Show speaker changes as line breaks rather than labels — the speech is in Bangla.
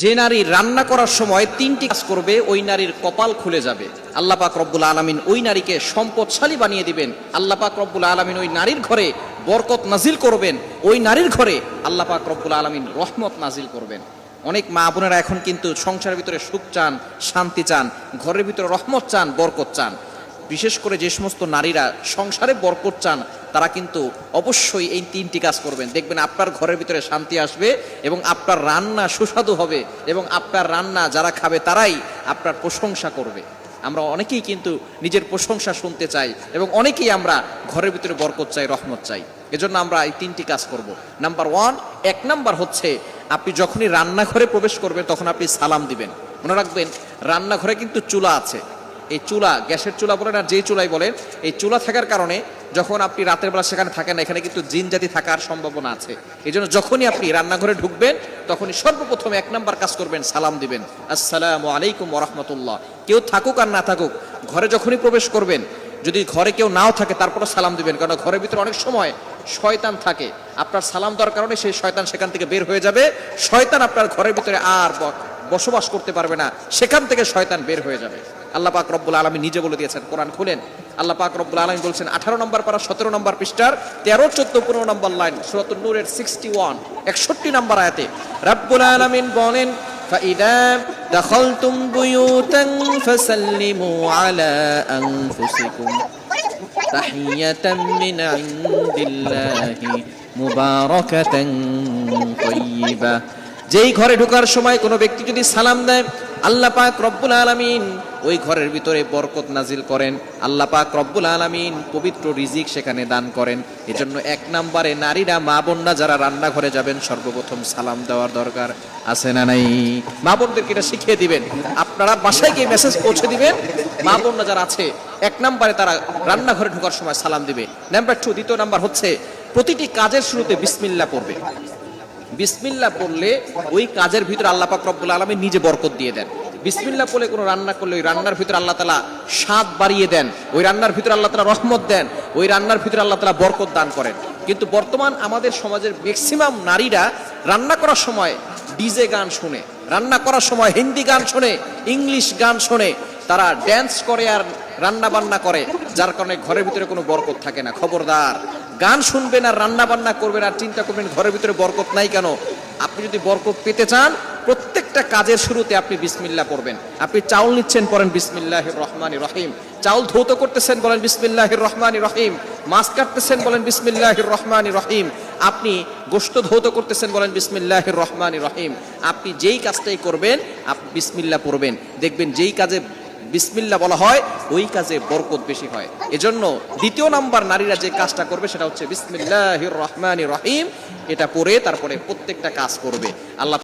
যে নারী রান্না করার সময় তিনটি কাজ করবে ওই নারীর কপাল খুলে যাবে। আল্লাহ পাক রব্বুল আলামিন ওই নারীকে সম্পদশালী বানিয়ে দিবেন। আল্লাহ পাক রব্বুল আলামিন ওই নারীর ঘরে বরকত নাজিল করবেন। ওই নারীর ঘরে আল্লাহ পাক রব্বুল আলামিন রহমত নাজিল করবেন। অনেক মা বোনেরা এখন কিন্তু সংসারের ভিতরে সুখ চান, শান্তি চান, ঘরের ভিতরে রহমত চান, বরকত চান। বিশেষ করে যে সমস্ত নারীরা সংসারে বরকত চান তারা কিন্তু অবশ্যই এই তিনটি কাজ করবেন। দেখবেন আপনার ঘরের ভিতরে শান্তি আসবে এবং আপনার রান্না সুস্বাদু হবে এবং আপনার রান্না যারা খাবে তারাই আপনার প্রশংসা করবে। আমরা অনেকেই কিন্তু নিজের প্রশংসা শুনতে চাই এবং অনেকেই আমরা ঘরের ভিতরে বরকত চাই, রহমত চাই। এজন্য আমরা এই তিনটি কাজ করব। নাম্বার ওয়ান, এক নাম্বার হচ্ছে আপনি যখনই রান্নাঘরে প্রবেশ করবেন তখন আপনি সালাম দিবেন। মনে রাখবেন রান্নাঘরে কিন্তু চুলা আছে। এই চুলা, গ্যাসের চুলা বলেন আর যেই চুলাই বলেন, এই চুলা থাকার কারণে যখন আপনি রাতের বেলা সেখানে থাকেন না, এখানে কিন্তু জিন জাতি থাকার সম্ভাবনা আছে। এই জন্য যখনই আপনি রান্নাঘরে ঢুকবেন তখনই সর্বপ্রথম এক নাম্বার কাজ করবেন, সালাম দিবেন, আসসালামু আলাইকুম ওয়া রাহমাতুল্লাহ। কেউ থাকুক আর না থাকুক, ঘরে যখনই প্রবেশ করবেন, যদি ঘরে কেউ নাও থাকে তারপরে সালাম দিবেন, কারণ ঘরের ভিতরে অনেক সময় শয়তান থাকে। আপনার সালাম দেওয়ার কারণে সেই শয়তান সেখান থেকে বের হয়ে যাবে। শয়তান আপনার ঘরের ভিতরে আর বসবাস করতে পারবে না, সেখান থেকে শয়তান বের হয়ে যাবে। আল্লাহ পাক রব্বুল আলামিন নিজে বলে দিয়েছেন, কোরআন খুলেন, আল্লাহ পাক রব্বুল আলামিন বলছেন 18 নম্বর পারা 17 নম্বর পৃষ্ঠার 13, 14, 15 নম্বর লাইন, সূরাতুন নূরের 61 নম্বর আয়াতে রব্বুল আলামিন বলেন, ফাইদা দাখালতুম বুয়ুতান ফাসাল্লিমু আলা আনফুসিকুম তাহিয়াতাম মিন ইনদিল্লাহি মুবারাকাতান তাইয়্যিবা। যেই ঘরে ঢোকার সময় কোনো ব্যক্তি যদি সালাম দেয়, আল্লাহ পাক রব্বুল আলামিন ওই ঘরের ভিতরে বরকত নাজিল করেন। আল্লাহ পাক রব্বুল আলামিন পবিত্র রিজিক সেখানে দান করেন। এজন্য এক নম্বরে নারীরা, মা বোনরা যারা রান্নাঘরে যাবেন সর্বপ্রথম সালাম দেওয়ার দরকার আছে না নাই? মা বোনদেরকে এটা শিখিয়ে দিবেন, আপনারা বাসায় গিয়ে মেসেজ পৌঁছে দিবেন। মা বোনরা যারা আছে এক নম্বরে তারা রান্নাঘরে ঢোকার সময় সালাম দিবে। নাম্বার 2, দ্বিতীয় নাম্বার হচ্ছে প্রতিটি কাজের শুরুতে বিসমিল্লাহ পড়বে। বিসমিল্লাহ পড়লে ওই কাজের ভিতরে আল্লাহ পাক রব্বুল আলামিন নিজে বরকত দিয়ে দেন। বিসমিল্লাহ পড়লে কোনো রান্না করলে ওই রান্নার ভিতরে আল্লাহ তাআলা স্বাদ বাড়িয়ে দেন, ওই রান্নার ভিতরে আল্লাহ তাআলা রহমত দেন, ওই রান্নার ভিতরে আল্লাহ তাআলা বরকত দান করেন। কিন্তু বর্তমান আমাদের সমাজের ম্যাক্সিমাম নারীরা রান্না করার সময় ডিজে গান শুনে, রান্না করার সময় হিন্দি গান শুনে, ইংলিশ গান শুনে, তারা ড্যান্স করে আর রান্না বান্না করে, যার কারণে ঘরের ভিতরে কোনো বরকত থাকে না। খবরদার, গান শুনবেন আর রান্না বান্না করবেন আর চিন্তা করবেন ঘরের ভিতরে বরকত নাই কেন। আপনি যদি বরকত পেতে চান, প্রত্যেকটা কাজের শুরুতে আপনি বিসমিল্লাহ পড়বেন। আপনি চাউল নিচ্ছেন, পড়েন বিসমিল্লাহির রহমানির রহিম। চাউল ধৌত করতেছেন, বলেন বিসমিল্লাহির রহমানির রহিম। মাছ কাটতেছেন, বলেন বিসমিল্লাহির রহমানির রহিম। আপনি গোশত ধৌত করতেছেন, বলেন বিসমিল্লাহির রহমানির রহিম। আপনি যেই কাজটাই করবেন আপনি বিসমিল্লাহ পড়বেন, দেখবেন যেই কাজে বিসমিল্লাহ বলা হয় ওই কাজে বরকত বেশি হয়। এজন্য দ্বিতীয় নাম্বার নারীরা যে কাজটা করবে সেটা হচ্ছে বিসমিল্লাহির রহমানির রহিম। এটা পড়ে তারপরে প্রত্যেকটা কাজ করবে। আল্লাহ